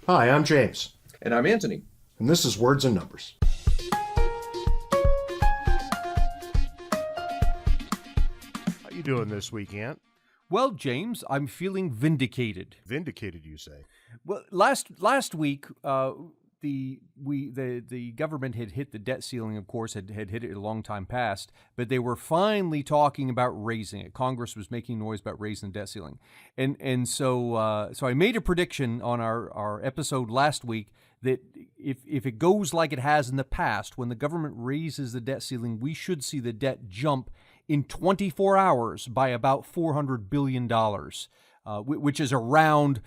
Hi, I'm James, And I'm Anthony. and this is Words and Numbers. How you doing this week, Ant? Well, James, I'm feeling vindicated. Vindicated, you say? Well, last week, the government had hit the debt ceiling. Of course, had hit it a long time past, but they were finally talking about raising it. Congress was making noise about raising the debt ceiling, so I made a prediction on our episode last week that if it goes like it has in the past, when the government raises the debt ceiling, we should see the debt jump in 24 hours by about $400 billion, which is around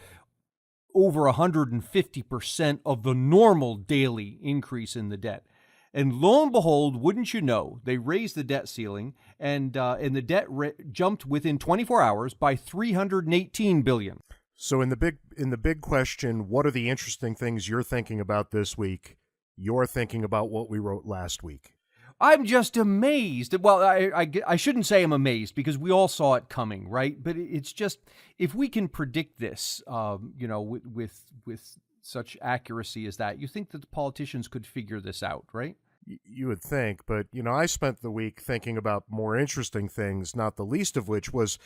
over 150% of the normal daily increase in the debt. And lo and behold, wouldn't you know, they raised the debt ceiling, and the debt jumped within 24 hours by $318 billion. So in the big question, what are the interesting things you're thinking about this week? You're thinking about what we wrote last week. I'm just amazed. Well, I shouldn't say I'm amazed because we all saw it coming, right? But it's just, if we can predict this, with such accuracy as that, you think that the politicians could figure this out, right? You would think, but, I spent the week thinking about more interesting things, not the least of which was,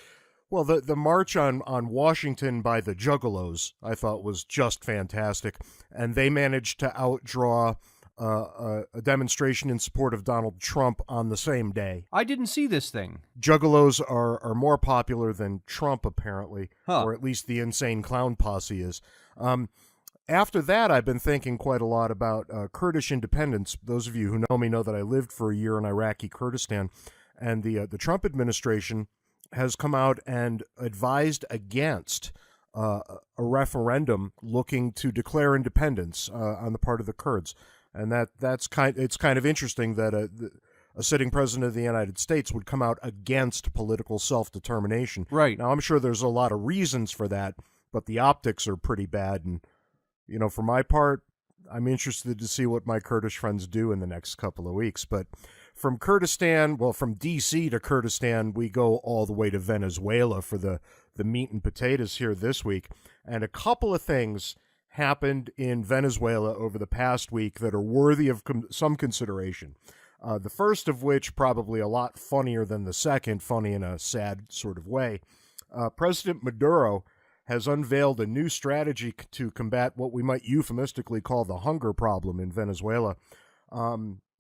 well, the march on Washington by the Juggalos, I thought was just fantastic. And they managed to outdraw a demonstration in support of Donald Trump on the same day. I didn't see this thing. Juggalos are more popular than Trump, apparently, Huh. or at least the insane clown posse is. After that, I've been thinking quite a lot about Kurdish independence. Those of you who know me know that I lived for a year in Iraqi Kurdistan, and the Trump administration has come out and advised against a referendum looking to declare independence on the part of the Kurds. And it's kind of interesting that a sitting president of the United States would come out against political self-determination. Right. Now, I'm sure there's a lot of reasons for that, but the optics are pretty bad. And, for my part, I'm interested to see what my Kurdish friends do in the next couple of weeks. But from D.C. to Kurdistan, we go all the way to Venezuela for the meat and potatoes here this week. And a couple of things happened in Venezuela over the past week that are worthy of some consideration. The first of which probably a lot funnier than the second, funny in a sad sort of way. President Maduro has unveiled a new strategy to combat what we might euphemistically call the hunger problem in Venezuela,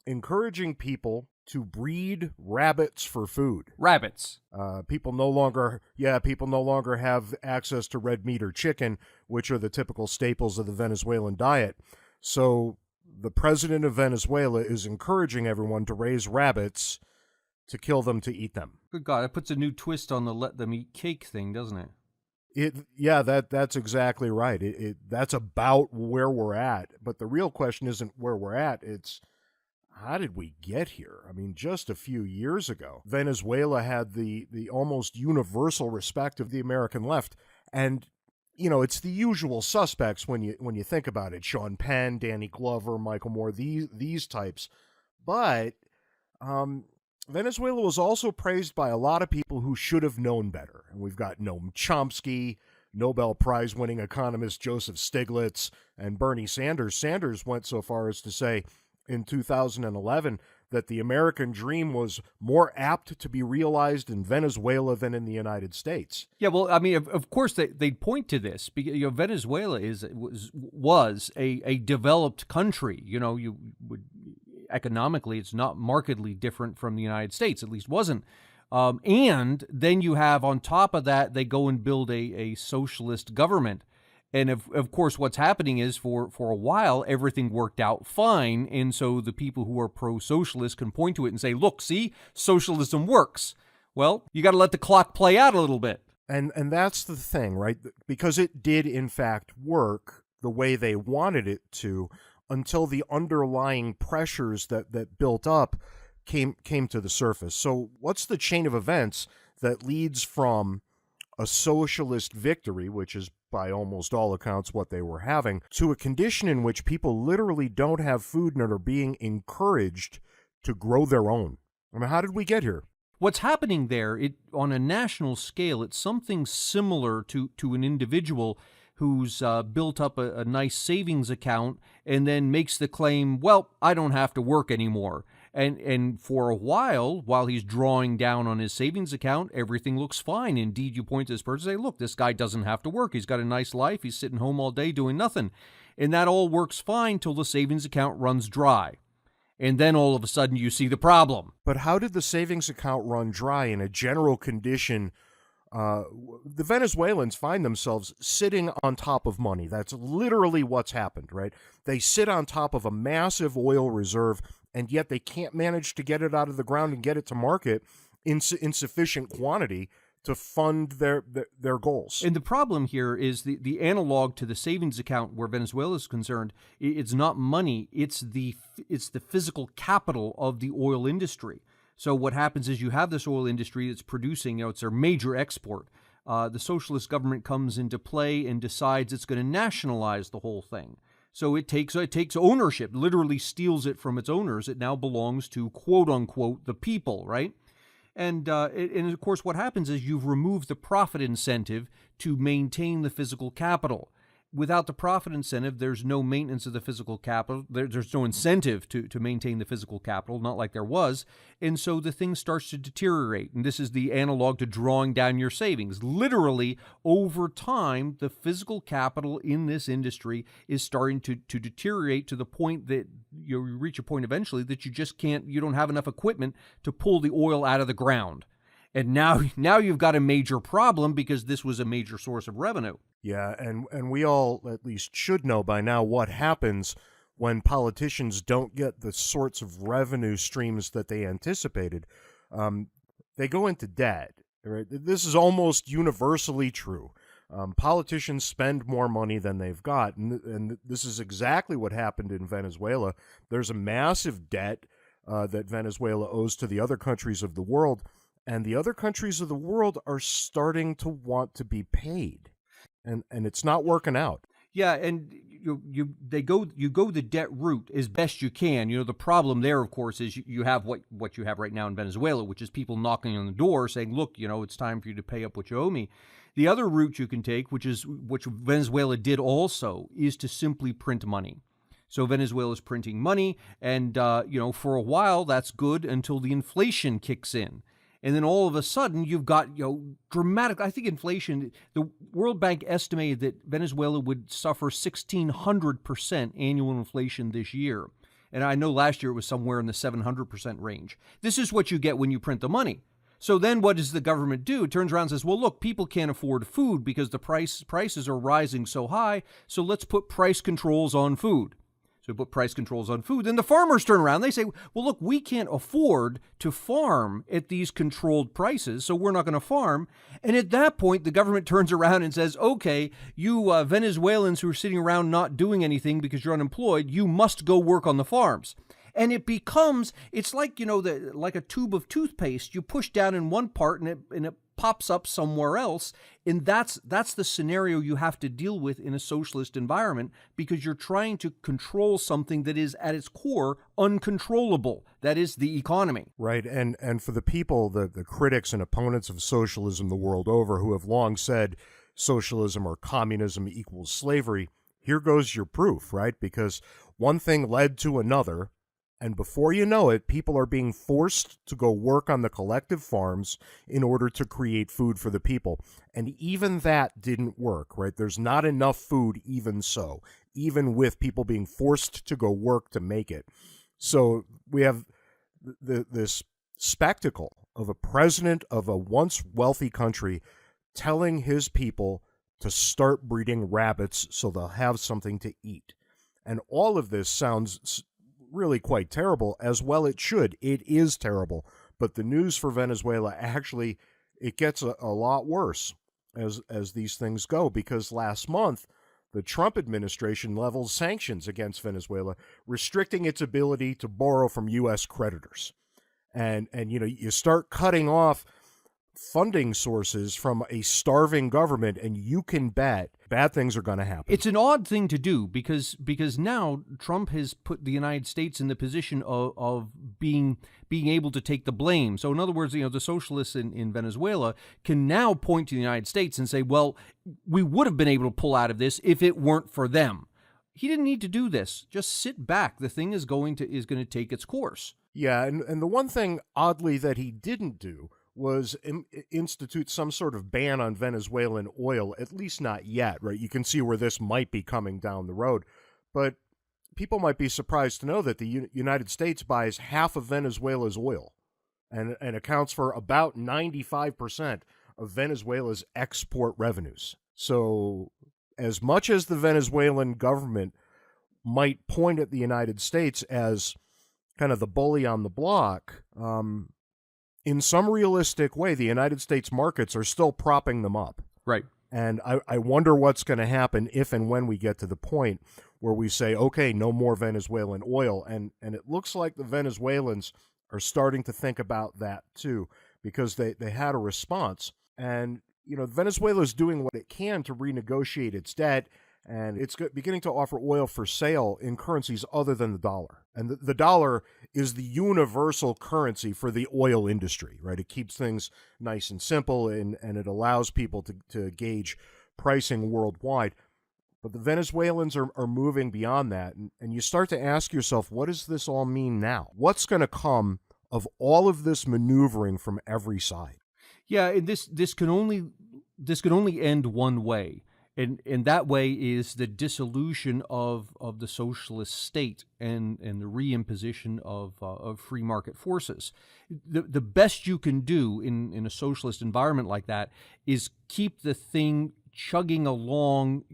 encouraging people to breed rabbits for food. Rabbits. People no longer have access to red meat or chicken, which are the typical staples of the Venezuelan diet. So the president of Venezuela is encouraging everyone to raise rabbits to kill them, to eat them. Good God, it puts a new twist on the let them eat cake thing, doesn't it? That's exactly right. That's about where we're at. But the real question isn't where we're at. It's how did we get here? I mean, just a few years ago, Venezuela had the almost universal respect of the American left. And, it's the usual suspects when you think about it. Sean Penn, Danny Glover, Michael Moore, these types. But Venezuela was also praised by a lot of people who should have known better. And we've got Noam Chomsky, Nobel Prize-winning economist Joseph Stiglitz, and Bernie Sanders. Sanders went so far as to say in 2011 that the American dream was more apt to be realized in Venezuela than in the United States. Yeah, well, I mean, of course they'd point to this because Venezuela was a developed country. Economically, it's not markedly different from the United States. At least wasn't. And then you have on top of that, they go and build a socialist government. And of course, what's happening is for a while, everything worked out fine. And so the people who are pro-socialist can point to it and say, look, see, socialism works. Well, you got to let the clock play out a little bit. And that's the thing, right? Because it did, in fact, work the way they wanted it to until the underlying pressures that built up came to the surface. So what's the chain of events that leads from a socialist victory, which is by almost all accounts what they were having, to a condition in which people literally don't have food and are being encouraged to grow their own? I mean, how did we get here? What's happening there, on a national scale, it's something similar to an individual who's built up a nice savings account and then makes the claim, well, I don't have to work anymore. And for a while he's drawing down on his savings account, everything looks fine. Indeed, you point to this person and say, look, this guy doesn't have to work. He's got a nice life. He's sitting home all day doing nothing. And that all works fine till the savings account runs dry. And then all of a sudden you see the problem. But how did the savings account run dry in a general condition? The Venezuelans find themselves sitting on top of money. That's literally what's happened, right? They sit on top of a massive oil reserve, and yet they can't manage to get it out of the ground and get it to market in sufficient quantity to fund their goals. And the problem here is the analog to the savings account where Venezuela is concerned, it's not money, it's the physical capital of the oil industry. So what happens is you have this oil industry that's producing, it's their major export. The socialist government comes into play and decides it's going to nationalize the whole thing. So it takes ownership, literally steals it from its owners. It now belongs to, quote unquote, the people, right? And of course, what happens is you've removed the profit incentive to maintain the physical capital. Without the profit incentive, there's no maintenance of the physical capital. There's no incentive to maintain the physical capital, not like there was. And so the thing starts to deteriorate. And this is the analog to drawing down your savings. Literally, over time, the physical capital in this industry is starting to deteriorate to the point that you reach a point eventually that you don't have enough equipment to pull the oil out of the ground. And now you've got a major problem because this was a major source of revenue. Yeah, and we all at least should know by now what happens when politicians don't get the sorts of revenue streams that they anticipated. They go into debt. Right? This is almost universally true. Politicians spend more money than they've got, and this is exactly what happened in Venezuela. There's a massive debt that Venezuela owes to the other countries of the world, and the other countries of the world are starting to want to be paid. And it's not working out. Yeah, and you go the debt route as best you can. The problem there, of course, is you have what you have right now in Venezuela, which is people knocking on the door saying, "Look, it's time for you to pay up what you owe me." The other route you can take, which Venezuela did also, is to simply print money. So Venezuela's printing money, and for a while that's good until the inflation kicks in. And then all of a sudden, you've got dramatic. I think inflation. The World Bank estimated that Venezuela would suffer 1,600% annual inflation this year, and I know last year it was somewhere in the 700% range. This is what you get when you print the money. So then, what does the government do? It turns around and says, "Well, look, people can't afford food because the prices are rising so high. So let's put price controls on food." So we put price controls on food. Then the farmers turn around. They say, well, look, we can't afford to farm at these controlled prices, so we're not going to farm. And at that point, the government turns around and says, okay, you Venezuelans who are sitting around not doing anything because you're unemployed, you must go work on the farms. And it's like, like a tube of toothpaste. You push down in one part and it pops up somewhere else. And that's the scenario you have to deal with in a socialist environment, because you're trying to control something that is at its core uncontrollable. That is the economy. Right. And for the people, the critics and opponents of socialism the world over, who have long said socialism or communism equals slavery, here goes your proof, right? Because one thing led to another. And before you know it, people are being forced to go work on the collective farms in order to create food for the people. And even that didn't work, right? There's not enough food even so, even with people being forced to go work to make it. So we have this spectacle of a president of a once wealthy country telling his people to start breeding rabbits so they'll have something to eat. And all of this sounds really quite terrible, as well it should. It is terrible. But the news for Venezuela, actually, it gets a lot worse as these things go, because last month, the Trump administration levels sanctions against Venezuela, restricting its ability to borrow from U.S. creditors. And you start cutting off funding sources from a starving government, and you can bet bad things are going to happen. It's an odd thing to do because now Trump has put the United States in the position of being able to take the blame. So in other words, the socialists in Venezuela can now point to the United States and say, well, we would have been able to pull out of this if it weren't for them. He didn't need to do this. Just sit back. The thing is going to take its course. Yeah, and the one thing, oddly, that he didn't do was institute some sort of ban on Venezuelan oil, at least not yet, right? You can see where this might be coming down the road. But people might be surprised to know that the United States buys half of Venezuela's oil and accounts for about 95% of Venezuela's export revenues. So as much as the Venezuelan government might point at the United States as kind of the bully on the block, in some realistic way, the United States markets are still propping them up. Right. And I wonder what's going to happen if and when we get to the point where we say, okay, no more Venezuelan oil. And it looks like the Venezuelans are starting to think about that too, because they had a response. And, Venezuela is doing what it can to renegotiate its debt, and it's beginning to offer oil for sale in currencies other than the dollar. And the dollar is the universal currency for the oil industry, right? It keeps things nice and simple, and it allows people to gauge pricing worldwide. But the Venezuelans are moving beyond that, and you start to ask yourself, what does this all mean now? What's going to come of all of this maneuvering from every side? Yeah, and this can only end one way. And that way is the dissolution of the socialist state and the reimposition of free market forces. The best you can do in a socialist environment like that is keep the thing chugging along,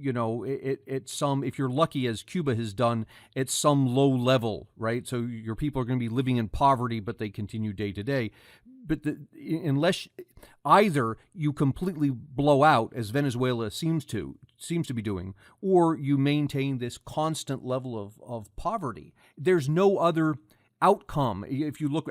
at some, if you're lucky, as Cuba has done, at some low level, right? So your people are going to be living in poverty, but they continue day to day. But unless either you completely blow out, as Venezuela seems to be doing, or you maintain this constant level of poverty, there's no other outcome. If you look,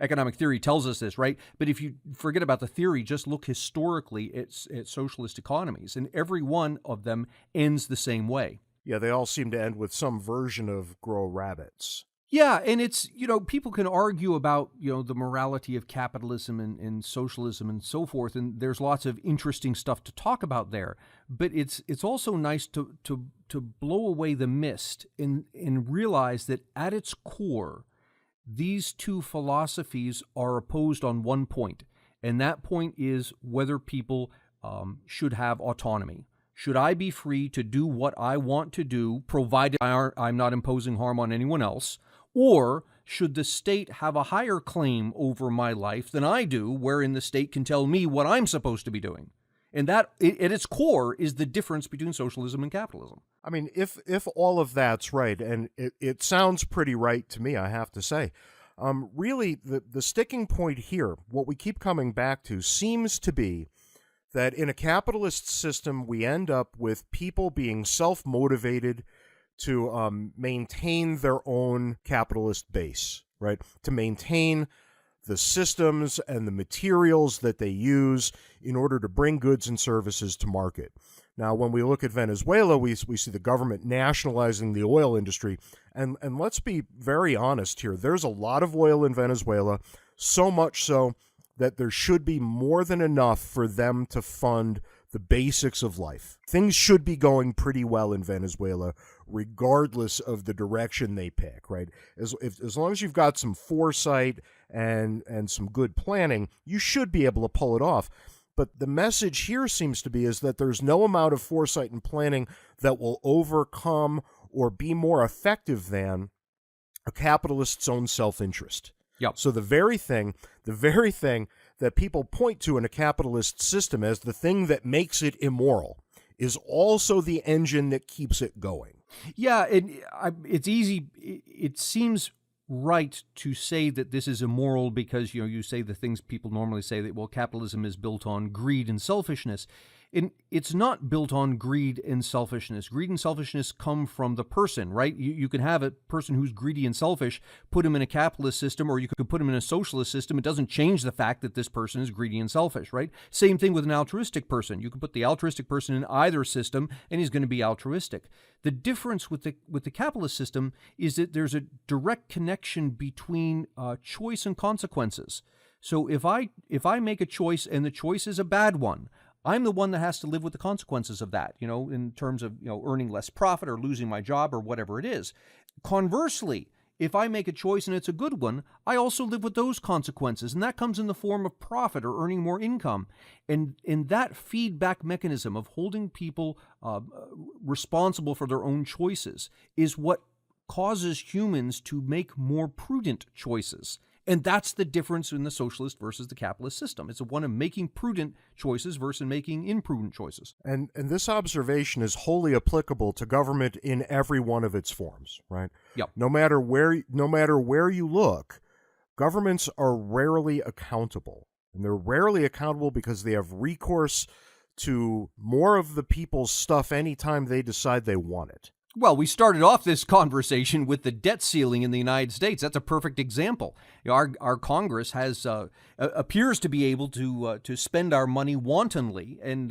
economic theory tells us this, right? But if you forget about the theory, just look historically at socialist economies, and every one of them ends the same way. Yeah, they all seem to end with some version of grow rabbits. Yeah, and it's, people can argue about, the morality of capitalism and socialism and so forth, and there's lots of interesting stuff to talk about there. But it's also nice to blow away the mist and realize that at its core, these two philosophies are opposed on one point, and that point is whether people should have autonomy. Should I be free to do what I want to do, provided I'm not imposing harm on anyone else? Or should the state have a higher claim over my life than I do, wherein the state can tell me what I'm supposed to be doing? And that, at its core, is the difference between socialism and capitalism. I mean, if all of that's right, and it sounds pretty right to me, I have to say, really the sticking point here, what we keep coming back to, seems to be that in a capitalist system, we end up with people being self-motivated to maintain their own capitalist base, right? To maintain the systems and the materials that they use in order to bring goods and services to market. Now, when we look at Venezuela, we see the government nationalizing the oil industry. And let's be very honest here. There's a lot of oil in Venezuela, so much so that there should be more than enough for them to fund the basics of life. Things should be going pretty well in Venezuela, regardless of the direction they pick, right? As long as you've got some foresight and some good planning, you should be able to pull it off. But the message here seems to be is that there's no amount of foresight and planning that will overcome or be more effective than a capitalist's own self-interest. Yep. So the very thing that people point to in a capitalist system as the thing that makes it immoral is also the engine that keeps it going. Yeah, it's easy. It seems right to say that this is immoral because, you say the things people normally say that, well, capitalism is built on greed and selfishness. And it's not built on greed and selfishness. Greed and selfishness come from the person, right? You can have a person who's greedy and selfish, put him in a capitalist system, or you could put him in a socialist system. It doesn't change the fact that this person is greedy and selfish, right? Same thing with an altruistic person. You can put the altruistic person in either system, and he's going to be altruistic. The difference with the capitalist system is that there's a direct connection between choice and consequences. So if I make a choice and the choice is a bad one, I'm the one that has to live with the consequences of that, in terms of, earning less profit or losing my job or whatever it is. Conversely, if I make a choice and it's a good one, I also live with those consequences, and that comes in the form of profit or earning more income. And in that feedback mechanism of holding people responsible for their own choices is what causes humans to make more prudent choices. And that's the difference in the socialist versus the capitalist system. It's one of making prudent choices versus making imprudent choices. And this observation is wholly applicable to government in every one of its forms, right? Yep. No matter where you look, governments are rarely accountable. And they're rarely accountable because they have recourse to more of the people's stuff anytime they decide they want it. Well, we started off this conversation with the debt ceiling in the United States. That's a perfect example. Our Congress has appears to be able to spend our money wantonly, and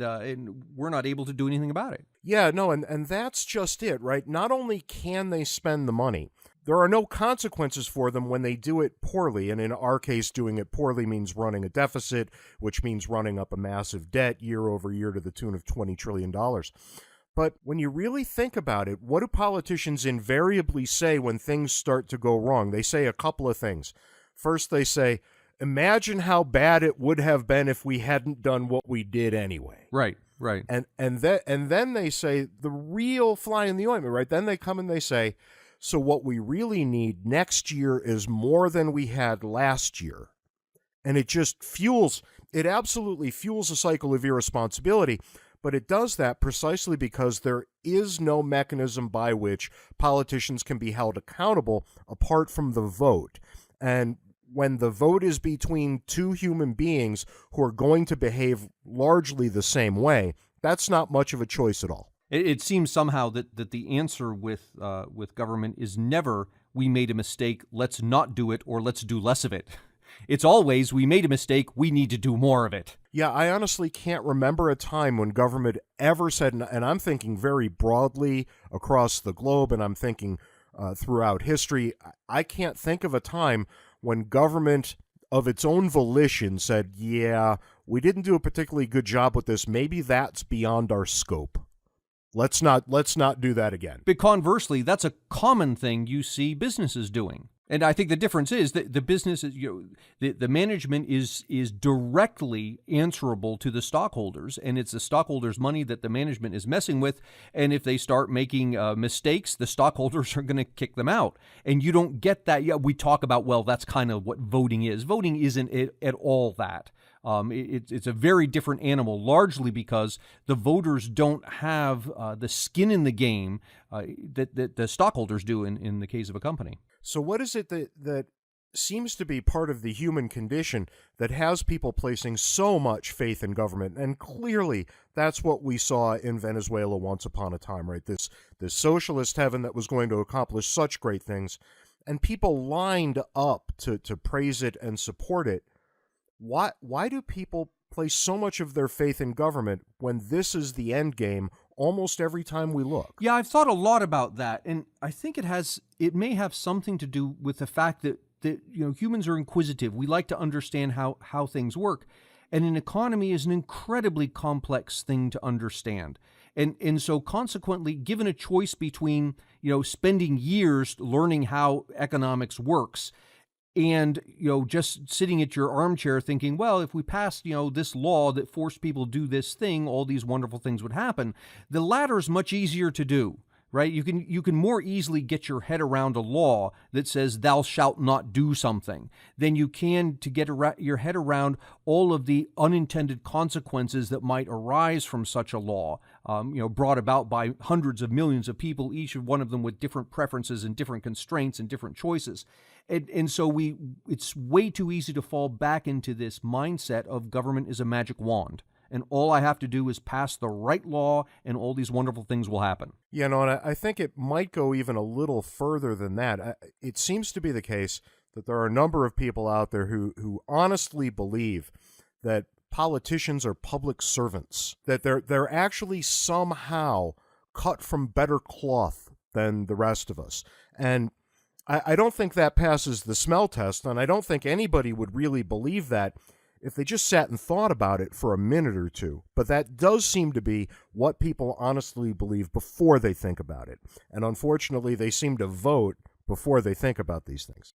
we're not able to do anything about it. Yeah, no, and that's just it, right? Not only can they spend the money, there are no consequences for them when they do it poorly. And in our case, doing it poorly means running a deficit, which means running up a massive debt year over year to the tune of $20 trillion. But when you really think about it, what do politicians invariably say when things start to go wrong? They say a couple of things. First, they say, imagine how bad it would have been if we hadn't done what we did anyway. Right. And then they say the real fly in the ointment, right? Then they come and they say, so what we really need next year is more than we had last year. And it absolutely fuels a cycle of irresponsibility. But it does that precisely because there is no mechanism by which politicians can be held accountable apart from the vote. And when the vote is between two human beings who are going to behave largely the same way, that's not much of a choice at all. It seems somehow that the answer with government is never, we made a mistake, let's not do it, or let's do less of it. It's always, we made a mistake, we need to do more of it. Yeah, I honestly can't remember a time when government ever said, and I'm thinking very broadly across the globe, and I'm thinking throughout history, I can't think of a time when government of its own volition said, yeah, we didn't do a particularly good job with this, maybe that's beyond our scope. Let's not do that again. But conversely, that's a common thing you see businesses doing. And I think the difference is that the business is, the management is directly answerable to the stockholders, and it's the stockholders' money that the management is messing with. And if they start making mistakes, the stockholders are going to kick them out. And you don't get that. Yeah, we talk about, well, that's kind of what voting is. Voting isn't at all that. It's a very different animal, largely because the voters don't have the skin in the game that the stockholders do in the case of a company. So what is it that seems to be part of the human condition that has people placing so much faith in government? And clearly that's what we saw in Venezuela once upon a time, right? This socialist heaven that was going to accomplish such great things, and people lined up to praise it and support it. Why do people place so much of their faith in government when this is the end game almost every time we look? Yeah, I've thought a lot about that, and I think it may have something to do with the fact that humans are inquisitive. We like to understand how things work, and an economy is an incredibly complex thing to understand. And so consequently, given a choice between spending years learning how economics works and just sitting at your armchair thinking, well, if we passed this law that forced people to do this thing, all these wonderful things would happen. The latter is much easier to do, right? You can more easily get your head around a law that says thou shalt not do something than you can to get your head around all of the unintended consequences that might arise from such a law, brought about by hundreds of millions of people, each one of them with different preferences and different constraints and different choices. And so it's way too easy to fall back into this mindset of government is a magic wand. and all I have to do is pass the right law, and all these wonderful things will happen. You know, and I think it might go even a little further than that. It seems to be the case that there are a number of people out there who honestly believe that politicians are public servants, that they're actually somehow cut from better cloth than the rest of us. And I don't think that passes the smell test, and I don't think anybody would really believe that if they just sat and thought about it for a minute or two. But that does seem to be what people honestly believe before they think about it. And unfortunately, they seem to vote before they think about these things.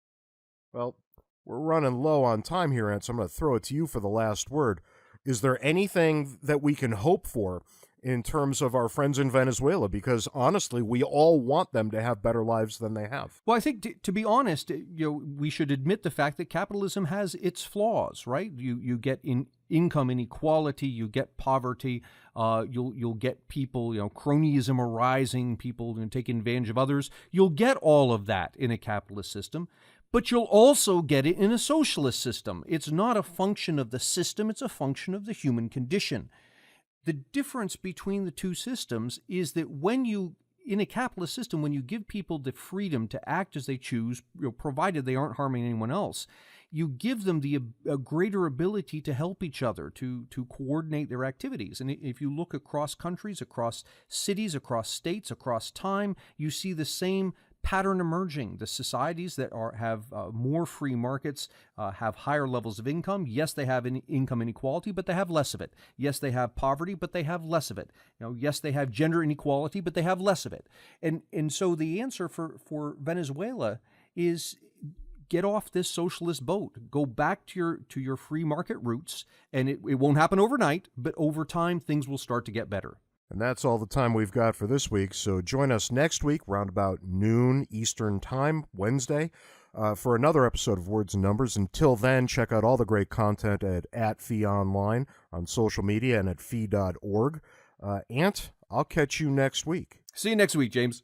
Well, we're running low on time here, Ant, so I'm going to throw it to you for the last word. Is there anything that we can hope for in terms of our friends in Venezuela? Because honestly, we all want them to have better lives than they have. Well, I think to be honest, we should admit the fact that capitalism has its flaws, right? You get income inequality, you get poverty, you'll get people, cronyism arising, people taking advantage of others. You'll get all of that in a capitalist system. But you'll also get it in a socialist system. It's not a function of the system, it's a function of the human condition. The difference between the two systems is that in a capitalist system, when you give people the freedom to act as they choose, provided they aren't harming anyone else, you give them a greater ability to help each other, to coordinate their activities. And if you look across countries, across cities, across states, across time, you see the same pattern emerging. The societies that have more free markets have higher levels of income. Yes, they have income inequality, but they have less of it. Yes, they have poverty, but they have less of it. Yes, they have gender inequality, but they have less of it. And so the answer for Venezuela is get off this socialist boat. Go back to your free market roots, and it won't happen overnight, but over time things will start to get better. And that's all the time we've got for this week, so join us next week, round about noon Eastern Time, Wednesday, for another episode of Words and Numbers. Until then, check out all the great content at Fee Online on social media and at fee.org. Ant, I'll catch you next week. See you next week, James.